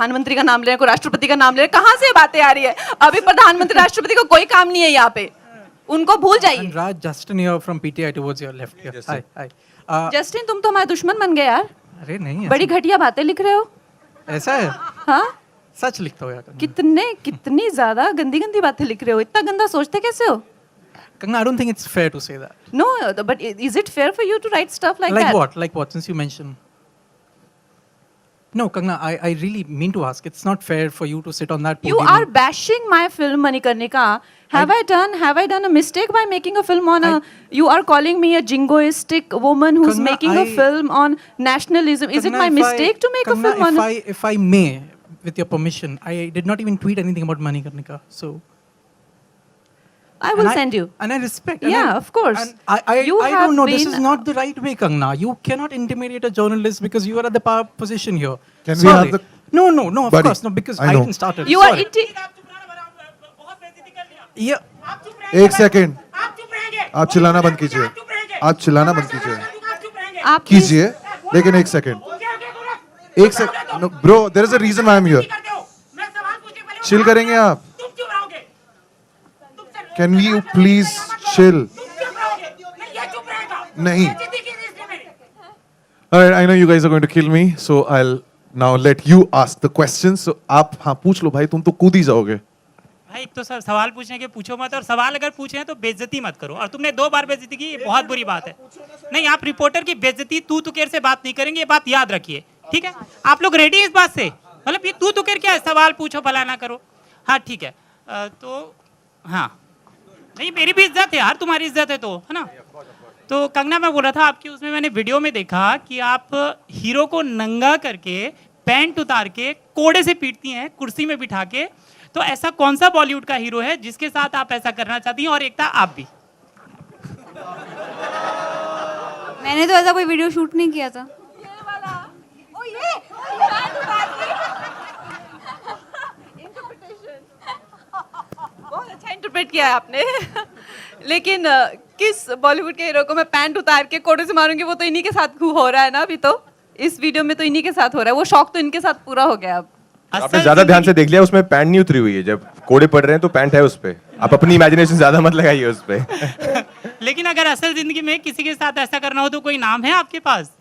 प्रधानमंत्री का नाम ले रहे हैं, कोई राष्ट्रपति का नाम ले रहे हैं, कहाँ से ये बातें आ रही है? अभी प्रधानमंत्री राष्ट्रपति को कोई काम नहीं है यहाँ पे, उनको भूल जाइए। And Raj, Justin here from PTI towards your left here. Hi, hi. Justin, तुम तो हमारे दुश्मन बन गए यार, अरे नहीं, बड़ी घटिया बातें लिख रहे हो। ऐसा है? हाँ, सच लिखता हो यार। कितनी ज्यादा गंदी गंदी बातें लिख रहे हो, इतना गंदा सोचते कैसे हो? Kangna, I don't think it's fair to say that. No, but is it fair for you to write stuff like that? Like what? Since you mentioned. No, Kangna, I really mean to ask. It's not fair for you to sit on that You podium. are bashing my film, Manikarnika. Have I done a mistake by making a film on you are calling me a jingoistic woman who's Kangna, making a film on nationalism. Is it Kangna, my mistake to make Kangna, a film on if I may, with your permission, I did not even tweet anything about Manikarnika. So I will send you. And I respect. Yeah, of course. And I You don't have know. This been- is not the right way, Kangna. You cannot intimidate a journalist because you are at the power position here. Can we Sorry. have the- No, of Buddy, course, no, because I I know. didn't start it. You are Sorry. Yeah. एक second, आप चिल्लाना बंद कीजिए, आप चिल्लाना बंद कीजिए, आप कीजिए, लेकिन एक second, bro, there is a reason why I am here. Chill करेंगे आप? Can we please chill? नहीं। Alright, I know you guys are going to kill me, so I'll now let you ask the questions. So आप हाँ पूछ लो भाई, तुम तो कूद ही जाओगे। भाई एक तो सर सवाल पूछने के पूछो मत, और सवाल अगर पूछे तो बेइज्जती मत करो। और तुमने 2 बार बेइज्जती की, ये बहुत बुरी बात है। नहीं, आप रिपोर्टर की बेइज्जती तू तुकेर से बात नहीं करेंगे, ये बात याद रखिए, ठीक है? आप लोग रेडी इस बात से? मतलब ये तू तुकेर क्या है, सवाल पूछो भला ना करो। हाँ ठीक है, तो हाँ नहीं, मेरी भी इज्जत है यार, तुम्हारी इज्जत है तो, है ना? तो कंगना, मैं बोल रहा था आपकी उसमें मैंने वीडियो में देखा कि आप हीरो को नंगा करके पैंट उतार के कोड़े से पीटती हैं, कुर्सी में बिठा के। तो ऐसा कौन सा बॉलीवुड का हीरो है जिसके साथ आप ऐसा करना चाहती हैं? और एक था आप भी। मैंने तो ऐसा कोई वीडियो शूट नहीं किया था। बहुत अच्छा इंटरप्रेट किया है आपने। लेकिन किस बॉलीवुड के हीरो को मैं पैंट उतार के कोड़े से मारूंगी? वो तो इन्हीं के साथ हो रहा है ना अभी, तो इस वीडियो में तो इन्हीं के साथ हो रहा है। वो शौक तो इनके साथ पूरा हो गया अब। आपने ज्यादा ध्यान से देख लिया, उसमें पैंट नहीं उतरी हुई है। जब कोड़े पड़ रहे हैं तो पैंट है उस पे। आप अपनी इमेजिनेशन ज्यादा मत लगाइए उस पे। लेकिन अगर असल जिंदगी में किसी के साथ ऐसा करना हो तो कोई नाम है आपके पास?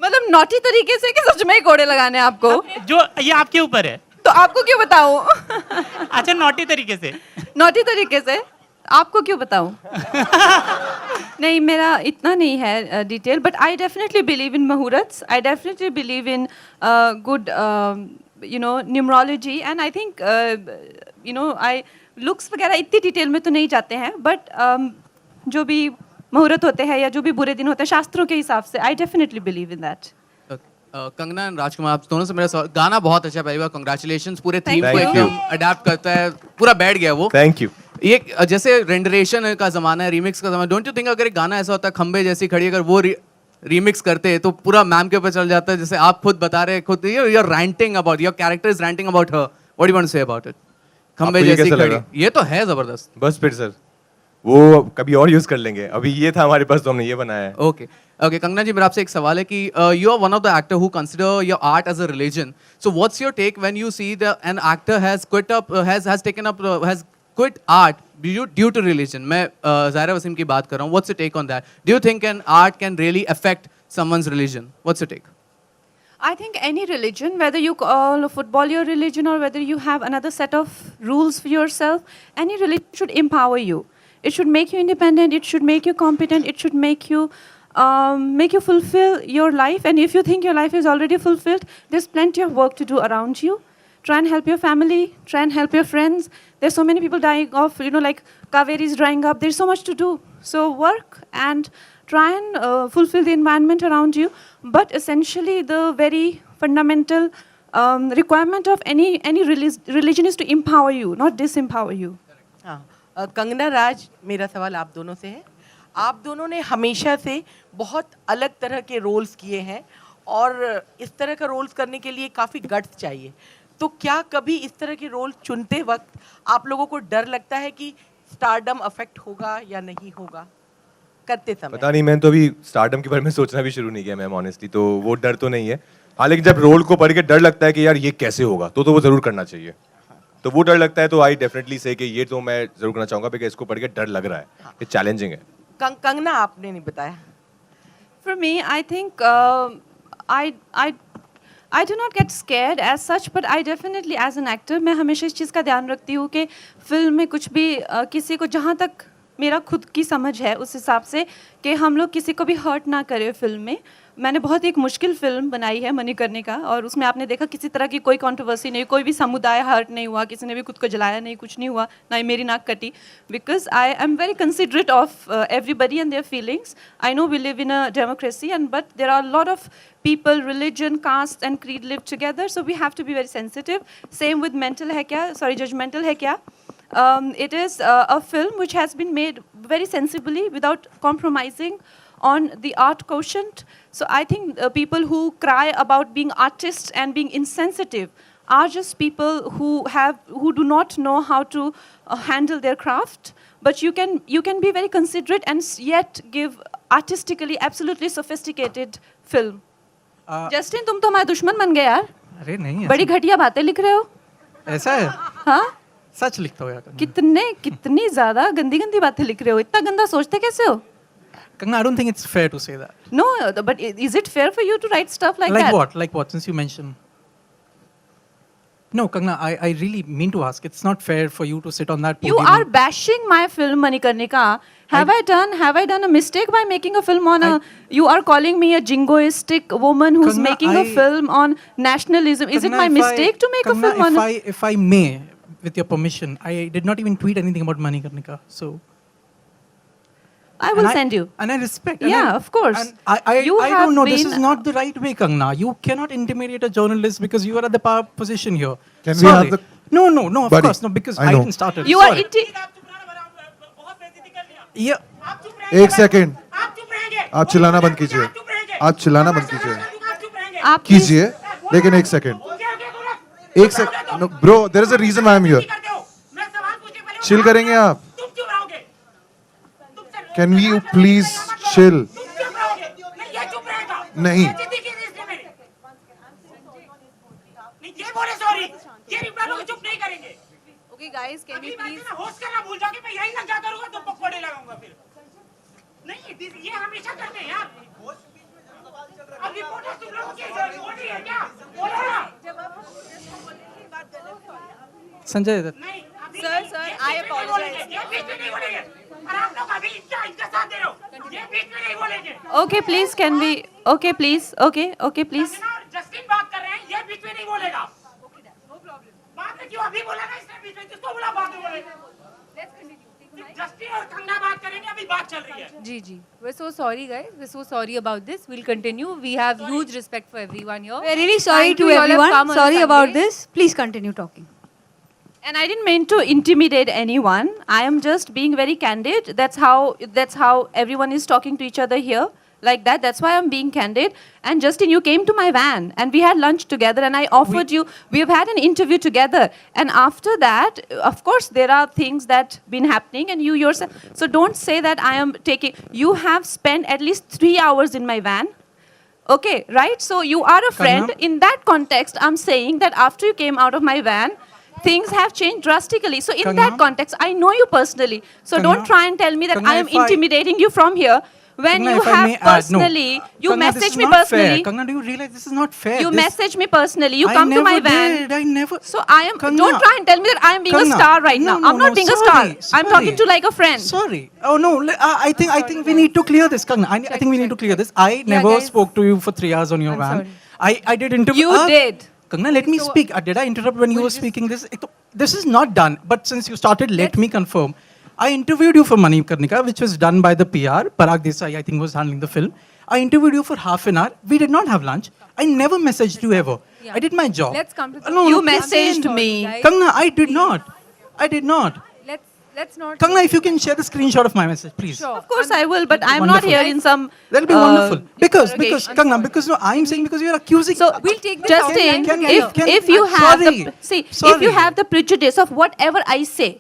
मतलब नॉटी तरीके से कि सच में ही कोड़े लगाने हैं आपको? जो ये आपके ऊपर है। तो आपको क्यों बताऊं? अच्छा, नॉटी तरीके से। नॉटी तरीके से आपको क्यों बताऊं? नहीं, मेरा इतना नहीं है detail, but I definitely believe in muhurats, I definitely believe in good numerology, and I think I looks वगैरह इतनी डिटेल में तो नहीं जाते हैं, बट जो भी मुहूर्त होते हैं या जो भी बुरे दिन होते हैं शास्त्रों के हिसाब से, I definitely believe in that. Kangana and Rajkumar, आप दोनों से मेरा सवाल, गाना बहुत अच्छा, पहली बार कांग्रेचुलेशंस, पूरे थीम Thank को you. एकदम अडैप्ट करता है, पूरा बैठ गया वो। Thank you. ये जैसे रेंडरेशन का जमाना है, रीमिक्स का जमाना, डोंट यू थिंक अगर एक गाना ऐसा होता है खंबे जैसी खड़ी, अगर वो रीमिक्स करते तो पूरा मैम के ऊपर चल जाता है? जैसे आप खुद बता रहे हैं, खुद you are ranting about, your character is ranting about her, what do you want to say about it? खंबे आपको ये जैसी कैसा खड़ी, लगा? ये तो है जबरदस्त। बस फिर सर वो कभी और यूज कर लेंगे, अभी ये था हमारे पास तो हमने ये बनाया है। ओके ओके, कंगना जी, मेरा आपसे एक सवाल है कि you are one of the actor who consider your art as a religion, so what's your take when you see the an actor has quit art due to religion? मैं ज़ाहिरा वसीम की बात कर रहा हूँ, what's your take on that? Do you think an art can really affect someone's religion? What's your take? I think any religion, whether you call football your religion or whether you have another set of rules for yourself, any religion should empower you. It should make you independent. It should make you competent. It should make you fulfill your life. And if you think your life is already fulfilled, there's plenty of work to do around you. Try and help your family. Try and help your friends. There's so many people dying of, like Kaveri is drying up. There's so much to do. So work and try and fulfill the environment around you. But essentially, the very fundamental requirement of any religion is to empower you, not disempower you. हाँ, कंगना राज, मेरा सवाल आप दोनों से है। आप दोनों ने हमेशा से बहुत अलग तरह के रोल्स किए हैं और इस तरह का रोल्स करने के लिए काफ़ी गट्स चाहिए। तो क्या कभी इस तरह के रोल चुनते वक्त आप लोगों को डर लगता है कि स्टारडम अफेक्ट होगा या नहीं होगा करते समय? पता नहीं, मैंने तो अभी स्टारडम के बारे में सोचना भी शुरू नहीं किया मैम, ऑनेस्टली। तो वो डर तो नहीं है, हाँ लेकिन जब रोल को पढ़ के डर लगता है कि यार ये कैसे होगा तो वो जरूर करना चाहिए. तो वो डर लगता है तो आई डेफिनेटली से कि ये तो मैं जरूर करना चाहूंगा बिकॉज़ इसको पढ़ के डर लग रहा है. ये चैलेंजिंग है. कंगना आपने नहीं बताया. For me, I think I do not get scared as such, but I definitely, as an actor, मैं हमेशा इस चीज़ का ध्यान रखती हूँ कि फिल्म में कुछ भी किसी को, जहाँ तक मेरा खुद की समझ है उस हिसाब से, कि हम लोग किसी को भी हर्ट ना करें फिल्म में. मैंने बहुत एक मुश्किल फिल्म बनाई है मणिकर्णिका, और उसमें आपने देखा किसी तरह की कोई कंट्रोवर्सी नहीं, कोई भी समुदाय हर्ट नहीं हुआ, किसी ने भी खुद को जलाया नहीं, कुछ नहीं हुआ, ना ही मेरी नाक कटी, because I am very considerate of everybody and their feelings. I know we live in a democracy and but there are lot of people, religion, caste and creed live together, so we have to be very sensitive. Same with Judgmental Hai Kya. It is a film which has been made very sensibly without compromising on the art quotient. So I think people who cry about being artists and being insensitive are just people who do not know how to handle their craft. But you can be very considerate and yet give artistically absolutely sophisticated film. Justin, तुम तो हमारे दुश्मन बन गए यार. अरे नहीं, बड़ी घटिया बातें लिख रहे हो. ऐसा है. हाँ, सच लिखता हो यार. कितनी ज्यादा गंदी बातें लिख रहे हो. इतना गंदा सोचते कैसे हो? Kangna, I don't think it's fair to say that. No, but is it fair for you to write stuff like that? Like what? Since you mentioned. No, Kangna, I really mean to ask. It's not fair for you to sit on that You podium. are bashing my film Manikarnika. Have I done a mistake by making a film on you are calling me a jingoistic woman who's Kangna, making a film on nationalism. Is it Kangna, my mistake to make a Kangna, film on if I may, with your permission, I did not even tweet anything about Manikarnika. So I will send you. And I respect. Yeah, of course. And I You don't have know. This been- is not the right way, Kangna. You cannot intimidate a journalist because you are at the power position here. Can we Sorry. have the- No, of Buddy, course, no, because I I know. didn't start it. You are Sorry. बहुत बेइज्जती कर लिया. Yeah. आप चुप रहेंगे. एक second, आप चुप रहेंगे. आप चिल्लाना बंद कीजिए. आप चुप रहेंगे. आप चिल्लाना बंद कीजिए. आप चुप रहेंगे. आप कीजिए, लेकिन एक सेकंड. एक second. No, bro, there is a reason why I'm here. मैं सवाल पूछने के पहले Chill करेंगे आप? तुम चुप रहोगे. Can you please chill? तुम चुप रहोगे. नहीं, ये चुप रहेगा. नहीं. बेइज्जती की इसने मेरी. नहीं, ये बोले सॉरी. ये रिप्लाई लोग चुप नहीं करेंगे. Okay, guys, can अभी we मैं please? ना होस्ट करना भूल जाओगे. मैं यही लग जाता रहूंगा तो पकौड़े लगाऊंगा फिर. नहीं, ये हमेशा करते हैं यार. अब रिपोर्टर तुम लोगों की रिपोर्ट है क्या? बोलो ना. Sanjay, नहीं, अभी Sir, नहीं, sir, ये I बीच में नहीं apologize. बोलेंगे, ये बीच में नहीं बोलेंगे. और आप लोग अभी इनका साथ दे रहे हो. ये बीच में नहीं बोलेंगे. Okay, please, can we? Okay, please. Okay, please. Kangana और जस्टिन बात कर रहे हैं, ये बीच में नहीं बोलेगा. बात में क्यों अभी बोला ना इसने बीच में, किसको बोला बाद में बोलेगा. जस्टिन और कंगना बात करेंगे, अभी बात चल रही है. Ji. We're so sorry, guys. We're so sorry about this. We'll continue. We have huge respect for everyone here. We're really sorry Thank to you. You all have everyone. come on a Sorry about Sunday. this. Please continue talking. And I didn't mean to intimidate anyone. I am just being very candid. That's how everyone is talking to each other here. Like that. That's why I'm being candid. And Justin, you came to my van and we had lunch together and I offered you, we've had an interview together. And after that, of course, there are things that been happening and you yourself. So don't say that I am taking, you have spent at least 3 hours in my van. Okay, right? So you are a friend. Kangna? In that context, I'm saying that after you came out of my van, things have changed drastically. So in that Kangna? context, I know you personally. So Kangna? don't try and tell me that Kangna, I am if I- intimidating you from here. When Kangna, you if I have may add, no. personally, you Kangna, this message is me not personally. Fair. Kangna, do you realize this is not fair? You This- message me personally. You I come to my never van. did. I never. So I am. Kangna. Don't try and tell me that I am being Kangna, a star right no, now. no, I'm not no, being a sorry, star. I'm talking to like a friend. Sorry. Oh no. I think we need to clear this, Kangna. I think we need to clear this. I never guys. spoke to you for 3 hours on your I'm van. sorry. I did interview. You did. Kangna, let me speak. Did I interrupt when you were speaking? This is not done. But since you started, let me confirm. I interviewed you for Manikarnika, which was done by the PR. Parag Desai, I think, was handling the film. I interviewed you for half an hour. We did not have lunch. I never messaged you ever. Yeah. I did my job. Let's come to the- No, You no, please. messaged me. Guys, Kangna, I did not. I did not. Let's not. Kangna, if you can share the screenshot of my message, please. Sure. Of course I will, but I'm not Wonderful. here in some. That'll be wonderful. Because interrogation. Kangna, because no, I'm saying because you're accusing. So We'll take this Justin, offline together. if you I'm have sorry. if you Sorry. have the prejudice of whatever I say,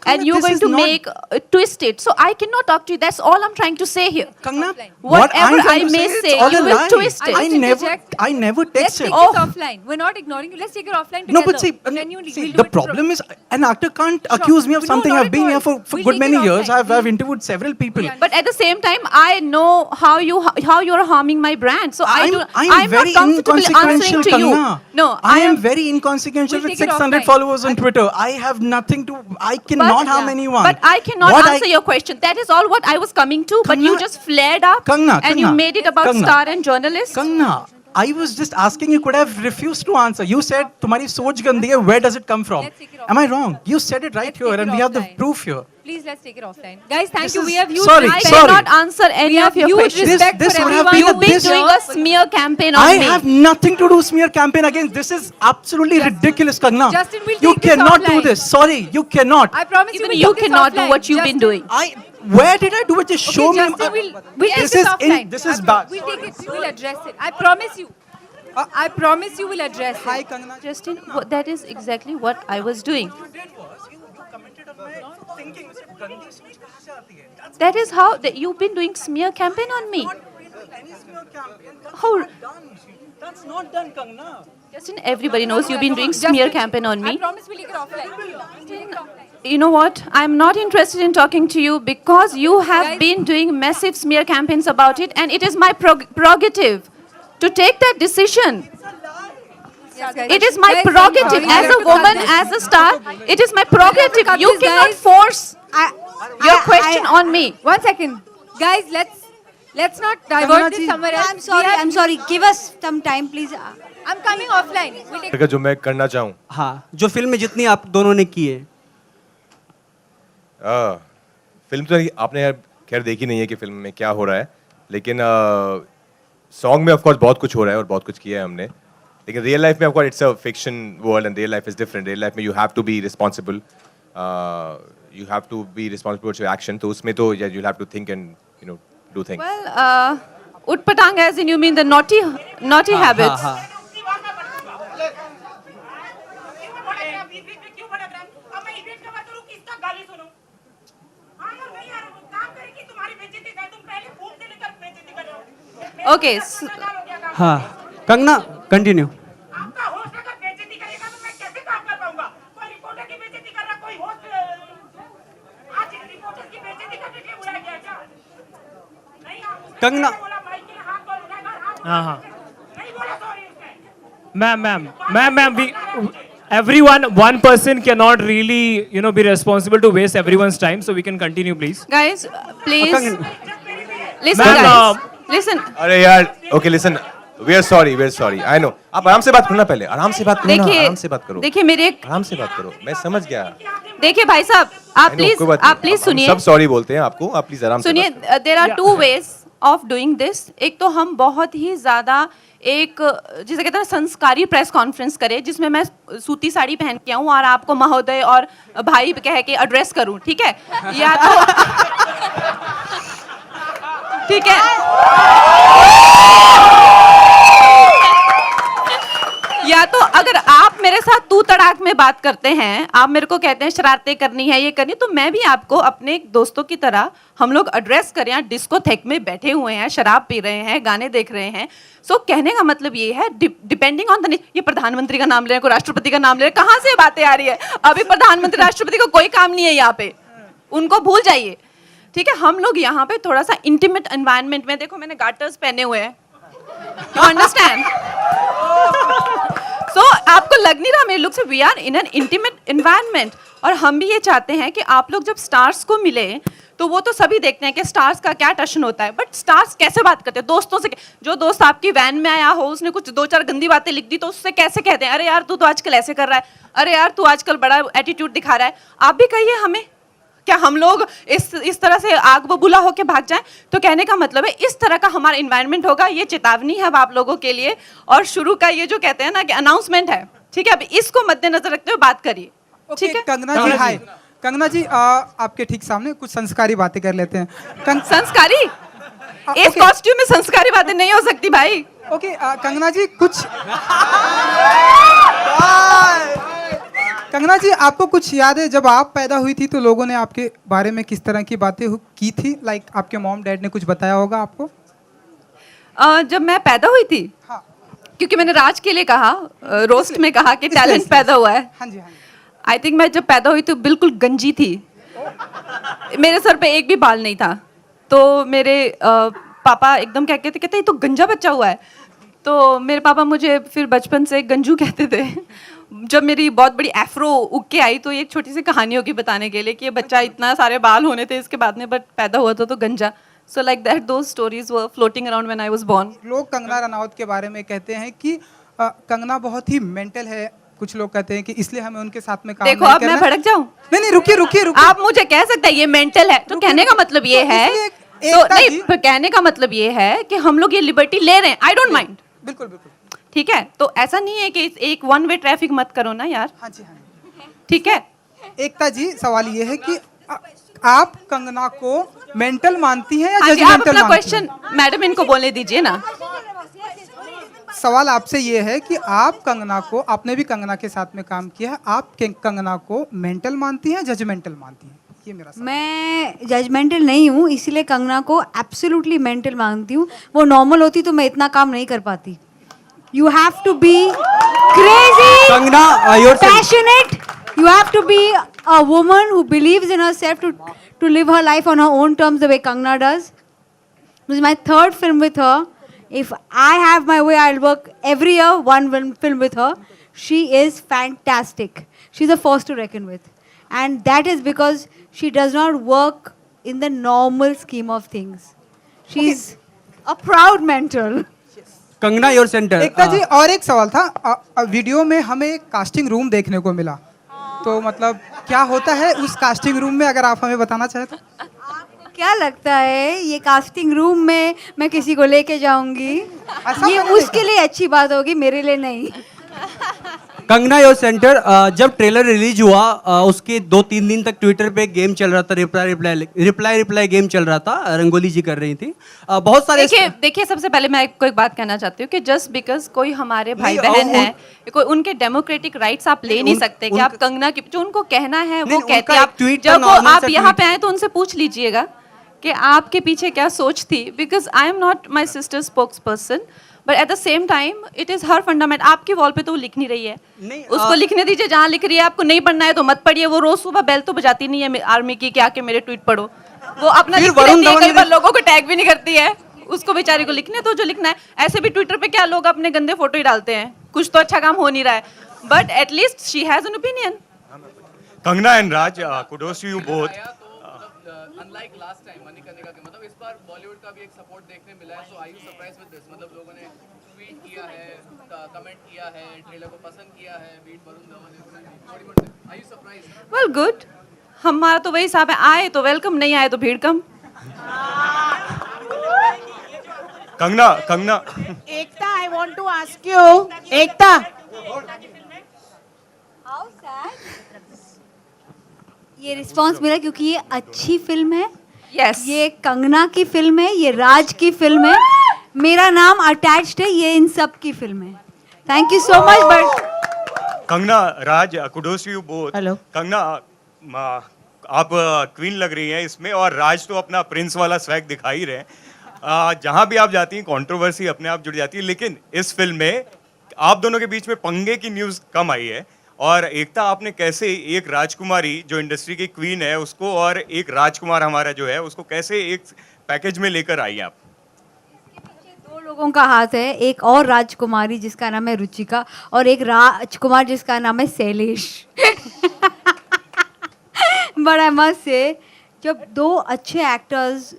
and you're this going is to not- make twist it. So I cannot talk to you. That's all I'm trying to say here. Kangna, Whatever I'm trying I to may it's say, all you a will lie. twist it. I Let's never, interject. I never Let's texted. take Oh. this offline. We're not ignoring you. Let's take it offline together. No, but see, Genuinely, see we'll do the it problem is an actor can't accuse me of No, something. not I've at been here all. for We'll good take many it years. offline. I've interviewed several people. Yeah. But at the same time, I know how you're harming my brand. So I'm I'm very not comfortable inconsequential, answering to you. Kangna. No, I am very inconsequential We'll with take it 600 offline. followers on Twitter. I have nothing to. I cannot harm anyone. But I cannot What answer your question. That is all what I was coming to. But you Kangna- just flared up Kangna, and you Kangna, made it about Kangna. star and journalist. Kangna, I was just asking. You could have refused to answer. You said, "Tumhari soch gandi hai." Where does it come from? Let's take it Am I offline. wrong? You said it right Let's here, take and it we have the offline. proof here. Please, let's take it offline. Guys, thank This you. is- We have huge sorry, I respect. sorry. cannot answer any We have of your huge questions. respect This for would have everyone. been a You've been this- doing a smear campaign on I me. have nothing to do smear campaign against. This is absolutely ridiculous, Kangna. Justin, we'll you take this cannot do offline. this. Sorry, you cannot. I promise Even you, you we'll take this cannot do offline. what you've been Justin, doing. Where did I do it? Just show Okay, me. Justin, we'll take this this is offline. this is bad. We'll take it. We'll address it. I promise you. I promise you, we'll address it. Justin, that is exactly what I was doing. That is how you've been doing smear campaign on me. How? That's not done, Kangna. Justin, everybody knows you've been doing smear Justin, campaign on I me. promise we'll take it offline. We'll take it offline. You know what? I'm not interested in talking to you because you have Guys- been doing massive smear campaigns about it, and it is my prerogative to take that decision. Yes, guys. It is my Guys, prerogative sorry, we as have a to cut woman, this. as a star. It is my prerogative. cut You this, cannot guys. force your question on me. 1 second. Guys, let's not divert this somewhere else. I'm sorry, I'm sorry. Give us some time, please. I'm coming offline. We'll take अगर जो मैं करना चाहूँ हाँ जो film में जितनी आप दोनों ने की है फिल्म तो आपने यार खैर देखी नहीं है कि फिल्म में क्या हो रहा है, लेकिन सॉन्ग में ऑफ कोर्स बहुत कुछ हो रहा है और बहुत कुछ किया है हमने, लेकिन रियल लाइफ में of course it's a fiction world and real life is different. Real life में you have to be responsible, you have to be responsible for your action. तो उसमें तो you have to think and you know do things. Well, utpatang as in you mean the naughty habits. हाँ Okay. हाँ Kangana continue Kangana हाँ हाँ ma'am we everyone one person cannot really be responsible to waste everyone's time, so we can continue please. Guys, please. Listen, Ma'am, guys. Listen. अरे यार okay listen, we are sorry I know. आप आराम से बात करो ना, पहले आराम से बात करो ना, आराम से बात करो. देखिए मेरे एक आराम से बात करो, मैं समझ गया. देखिए भाई साहब, आप I know, प्लीज कोई बात आप नहीं. प्लीज हम सुनिए. सब सॉरी बोलते हैं आपको, आप प्लीज आराम से सुनिए, बात करो. There are two ways of doing this. एक तो हम बहुत ही ज्यादा एक जिसे कहते हैं संस्कारी प्रेस कॉन्फ्रेंस करें जिसमें मैं सूती साड़ी पहन के आऊं और आपको महोदय और भाई कह के एड्रेस करूं, ठीक है? या तो ठीक है, या तो अगर आप मेरे साथ तू तड़ाक में बात करते हैं, आप मेरे को कहते हैं शरारतें करनी है, ये करनी, तो मैं भी आपको अपने दोस्तों की तरह हम लोग एड्रेस करें. यहाँ डिस्को थेक में बैठे हुए हैं, शराब पी रहे हैं, गाने देख रहे हैं. सो कहने का मतलब ये है, डिपेंडिंग ऑन द, ये प्रधानमंत्री का नाम ले रहे हैं, कोई राष्ट्रपति का नाम ले रहे हैं, कहाँ से बातें आ रही है? अभी प्रधानमंत्री राष्ट्रपति को कोई काम नहीं है यहाँ पे, उनको भूल जाइए, ठीक है? हम लोग यहाँ पे थोड़ा सा इंटीमेट एनवायरनमेंट में, देखो मैंने गार्टर्स पहने हुए हैं, यू अंडरस्टैंड? सो आपको लग नहीं रहा मेरे लुक से we are in an intimate environment. और हम भी ये चाहते हैं कि आप लोग जब स्टार्स को मिले तो वो तो सभी देखते हैं कि स्टार्स का क्या टशन होता है, बट स्टार्स कैसे बात करते हैं दोस्तों से. जो दोस्त आपकी वैन में आया हो, उसने कुछ 2-4 गंदी बातें लिख दी, तो उससे कैसे कहते हैं, अरे यार तू तो आजकल ऐसे कर रहा है, अरे यार तू आजकल बड़ा एटीट्यूड दिखा रहा है. आप भी कहिए हमें, क्या हम लोग इस तरह से आग बबूला होके भाग जाएं? तो कहने का मतलब है इस तरह का हमारा इन्वायरमेंट होगा. ये चेतावनी है अब आप लोगों के लिए, और शुरू का ये जो कहते हैं ना कि अनाउंसमेंट है, ठीक है? अब इसको मद्देनजर रखते हुए बात करिए, ठीक है? कंगना जी हाय. कंगना जी आपके ठीक सामने कुछ संस्कारी बातें कर लेते हैं. संस्कारी? इस ओके. कॉस्ट्यूम में संस्कारी बातें नहीं हो सकती भाई. ओके कंगना जी कुछ कंगना जी, आपको कुछ याद है जब आप पैदा हुई थी तो लोगों ने आपके बारे में किस तरह की बातें की थी? लाइक आपके मॉम डैड ने कुछ बताया होगा आपको? जब मैं पैदा हुई थी, हाँ क्योंकि मैंने राज के लिए कहा, रोस्ट में कहा कि टैलेंट पैदा हुआ है। हाँ जी, हाँ जी। आई थिंक मैं जब पैदा हुई तो बिल्कुल गंजी थी, मेरे सर पे एक भी बाल नहीं था। तो मेरे पापा एकदम कहते ये तो गंजा बच्चा हुआ है। तो मेरे पापा मुझे फिर बचपन से गंजू कहते थे। जब मेरी बहुत बड़ी एफ्रो उग के आई तो ये एक छोटी सी कहानी होगी बताने के लिए कि ये बच्चा इतना सारे बाल होने थे इसके बाद में, बट पैदा हुआ था तो गंजा। So like that those stories were floating around when I was born. लोग कंगना रनौत के बारे में कहते हैं कि कंगना बहुत ही मेंटल है। कुछ लोग कहते हैं कि इसलिए हमें उनके साथ में काम देखो नहीं अब मैं करना। भड़क जाऊं? नहीं, रुकिए। आप मुझे कह सकते हैं ये मेंटल है, तो कहने का मतलब ये तो है, इसलिए तो एकता नहीं, जी- पर कहने का मतलब ये है कि हम लोग ये लिबर्टी ले रहे हैं। आई डोंट माइंड, बिल्कुल। ठीक है? तो ऐसा नहीं है कि एक वन वे ट्रैफिक मत करो ना यार, हाँ जी। ठीक है? एकता जी, सवाल ये है कि आप कंगना को मेंटल मानती हैं या हाँ जी, आप जजमेंटल अपना मानती हैं? क्वेश्चन मैडम इनको बोलने दीजिए ना। सवाल आपसे ये है कि आप कंगना को, आपने भी कंगना के साथ में काम किया है, आप कंगना को मेंटल मानती हैं, जजमेंटल मानती हैं? ये मेरा सवाल। मैं जजमेंटल नहीं हूँ, इसीलिए कंगना को एब्सोल्युटली मेंटल मानती हूँ। वो नॉर्मल होती तो मैं इतना काम नहीं कर पाती। You have to be crazy, Kangana your passionate. You have to be a woman who believes in herself to live her life on her own terms the way Kangna does. This is my third film with her. If I have my way, I'll work every year one film with her. She is fantastic. She's a force to reckon with. And that is because she does not work in the normal scheme of things. She's a proud mental. Kangana your centre. Ekta ji, और एक सवाल था। Video में हमें एक casting room देखने को मिला, तो मतलब क्या होता है उस कास्टिंग रूम में, अगर आप हमें बताना चाहें तो? क्या लगता है ये कास्टिंग रूम में मैं किसी को लेके जाऊंगी? ये मत उसके लिए अच्छी बात होगी, मेरे लिए नहीं। कंगना योर सेंटर जब ट्रेलर रिलीज हुआ उसके 2-3 दिन तक ट्विटर पे गेम चल रहा था, रिप्लाई गेम चल रहा था, रंगोली जी कर रही थी। बहुत सारे देखिए सबसे पहले मैं आपको एक बात कहना चाहती हूँ कि जस्ट बिकॉज कोई हमारे भाई नहीं, बहन और है, कोई उनके डेमोक्रेटिक राइट्स आप ले नहीं सकते कि आप कंगना की जो उनको कहना है वो नहीं, कहते उनका हैं। एक आप tweet था, जब वो normal आप सा यहाँ tweet। पे आए तो उनसे पूछ लीजिएगा कि आपके पीछे क्या सोच थी, because I am not my sister spokes person, but at the same time it is her fundament. आपकी वॉल पे तो वो लिख नहीं रही है, नहीं, उसको लिखने दीजिए जहाँ लिख रही है। आपको नहीं पढ़ना है तो मत पढ़िए। वो रोज सुबह बेल तो बजाती नहीं है आर्मी की कि आके मेरे ट्वीट पढ़ो। वो अपना फिर लिखती वरुण रहती है, धवन कई ने- बार लोगों को टैग भी नहीं करती है। उसको बेचारे को लिखने तो जो लिखना है। ऐसे भी ट्विटर पे क्या लोग अपने गंदे फोटो ही डालते हैं, कुछ तो अच्छा काम हो नहीं रहा है, but at least she has an opinion. Kangna and Raj, kudos to you both. Unlike last time Manikarnika के, मतलब इस बार बॉलीवुड का भी एक सपोर्ट देखने मिला है। सो आई यू सरप्राइज्ड विद दिस? मतलब लोगों ने ट्वीट किया है, कमेंट किया है, ट्रेलर को पसंद किया है, beat Varun Dhawan. Are you surprised? Well good, हमारा तो वही हिसाब है, आए तो वेलकम, नहीं आए तो भीड़ कम। Kangna. Ekta, I want to ask you, एकता, ये रिस्पांस मिला क्योंकि ये अच्छी फिल्म है। यस, ये कंगना की फिल्म है, ये राज की फिल्म है, मेरा नाम अटैच्ड है, ये इन सब की फिल्म है। Thank you so much. But Kangna, Raj, kudos to you both. Hello. Kangna, आप क्वीन लग रही हैं इसमें, और राज तो अपना प्रिंस वाला स्वैग दिखा ही रहे हैं। जहाँ भी आप जाती हैं कंट्रोवर्सी अपने आप जुड़ जाती है, लेकिन इस फिल्म में आप दोनों के बीच में पंगे की न्यूज़ कम आई है। और एकता, आपने कैसे एक राजकुमारी जो इंडस्ट्री की क्वीन है उसको, और एक राजकुमार हमारा जो है उसको, कैसे एक पैकेज में लेकर आई आप? दो लोगों का हाथ है, एक और राजकुमारी जिसका नाम है रुचिका, और एक राजकुमार जिसका नाम है Shailesh. But I must say, जब दो अच्छे एक्टर्स,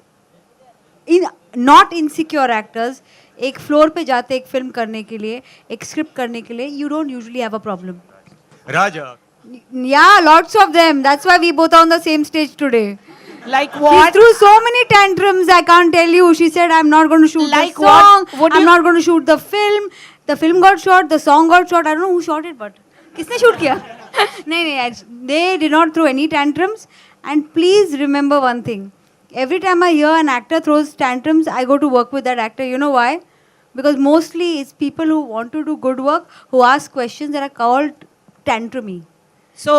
नॉट इनसिक्योर एक्टर्स, एक फ्लोर पे जाते एक फिल्म करने के लिए, एक स्क्रिप्ट करने के लिए, you don't usually have a problem. Raj, Yeah, lots of them. That's why we both are on the same stage today. like She what? threw so many tantrums, I can't tell you. She said, I'm not going to shoot Like the song. what? Would I'm you- not going to shoot the film. The film got shot, the song got shot. I don't know who shot it, but किसने shoot किया? नहीं, they did not throw any tantrums. And please remember one thing. Every time I hear an actor throws tantrums, I go to work with that actor. You know why? Because mostly it's people who want to do good work, who ask questions that are called tantrumy. So,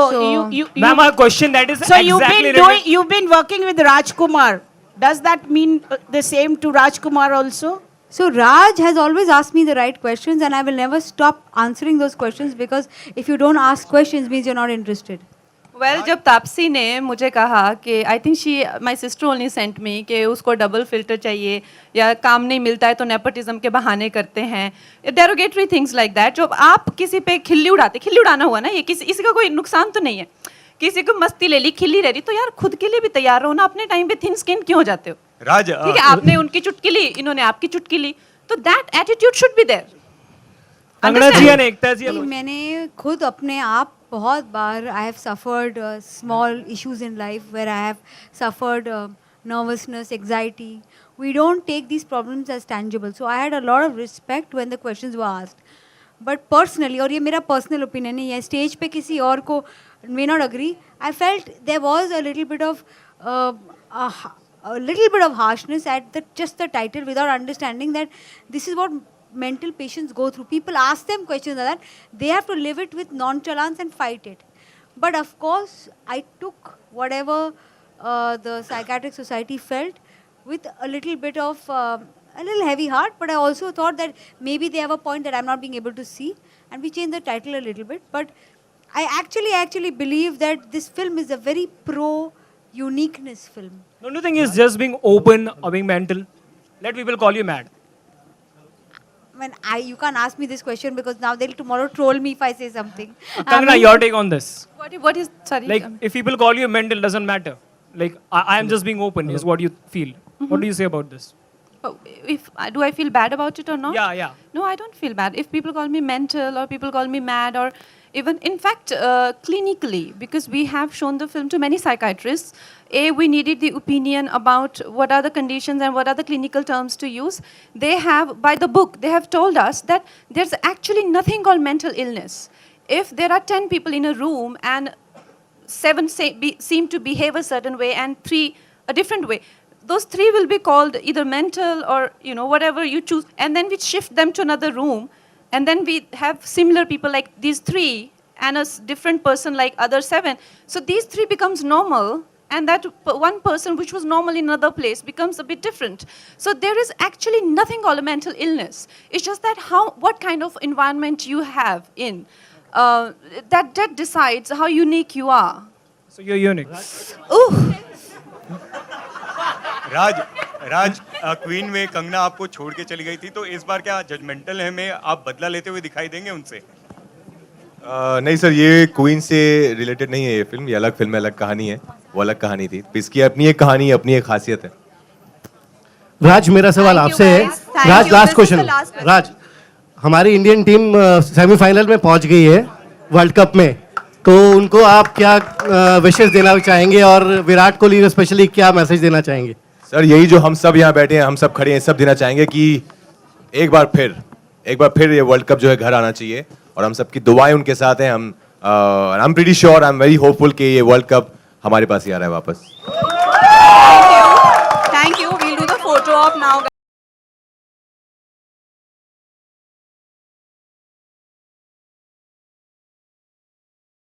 you Ma'am, a question that is so exactly you've been working with Rajkumar. Does that mean the same to Rajkumar also? So Raj has always asked me the right questions, and I will never stop answering those questions, because if you don't ask questions means you're not interested. Well जब तापसी ने मुझे कहा कि I think she my sister only sent me कि उसको double filter चाहिए या काम नहीं मिलता है तो नेपोटिज्म के बहाने करते हैं, डेरोगेटरी थिंग्स लाइक दैट, जो आप किसी पे खिल्ली उड़ाना हुआ ना, ये किसी का कोई नुकसान तो नहीं है, किसी को मस्ती ले ली, खिल्ली रह रही, तो यार खुद के लिए भी तैयार रहो ना, अपने टाइम पे थिन स्किन क्यों हो जाते हो? राज ठीक है, आपने उनकी चुटकी ली, इन्होंने आपकी चुटकी ली, तो that attitude should be there. Kangana ji and Ekta ji मैंने खुद अपने आप बहुत बार I have suffered small issues in life where I have suffered nervousness, anxiety. We don't take these problems as tangible. So I had a lot of respect when the questions were asked. But personally, और ये मेरा personal opinion है, या stage पे किसी और को may not agree, I felt there was a little bit of harshness at just the title, without understanding that this is what mental patients go through. People ask them questions like that, they have to live it with nonchalance and fight it. But of course, I took whatever the Psychiatric Society felt with a little bit of a little heavy heart, but I also thought that maybe they have a point that I'm not being able to see, and we changed the title a little bit. But I actually believe that this film is a very pro-uniqueness film. Don't you think it's just being open or being mental? Let people call you mad. You can't ask me this question because now they'll tomorrow troll me if I say something. Kangana, your take on this? What is, sorry? Like, if people call you mental, doesn't matter. Like, I am just being open, is what you feel. What do you say about this? Do I feel bad about it or not? Yeah. No, I don't feel bad. If people call me mental or people call me mad, or even, in fact, clinically, because we have shown the film to many psychiatrists, we needed the opinion about what are the conditions and what are the clinical terms to use. They have, by the book, they have told us that there's actually nothing called mental illness. If there are 10 people in a room and 7 seem to behave a certain way and 3 a different way, those 3 will be called either mental or, whatever you choose. And then we shift them to another room. And then we have similar people like these 3 and a different person like other 7. So these 3 becomes normal. And that one person which was normal in another place becomes a bit different. So there is actually nothing called a mental illness. It's just that what kind of environment you have in. That decides how unique you are. So you're unique. Ooh. Raj queen में कंगना आपको छोड़ के चली गई थी, तो इस बार क्या जजमेंटल है में आप बदला लेते हुए दिखाई देंगे उनसे? नहीं सर, ये क्वीन से रिलेटेड नहीं है ये फिल्म, ये अलग फिल्म है, अलग कहानी है, वो अलग कहानी थी। इसकी अपनी एक कहानी है, अपनी एक खासियत है। राज, मेरा सवाल आपसे है। राज, लास्ट क्वेश्चन। राज, हमारी इंडियन टीम सेमीफाइनल में पहुंच गई है वर्ल्ड कप में, तो उनको आप क्या विशेष देना चाहेंगे और विराट कोहली स्पेशली क्या मैसेज देना चाहेंगे? सर, यही जो हम सब यहाँ बैठे हैं, हम सब खड़े हैं, सब देना चाहेंगे कि एक बार फिर ये वर्ल्ड कप जो है घर आना चाहिए, और हम सबकी दुआएं उनके साथ हैं। I am pretty sure, I am very hopeful कि ये वर्ल्ड कप हमारे पास ही आ रहा है वापस। Thank you. We'll do the photo op now.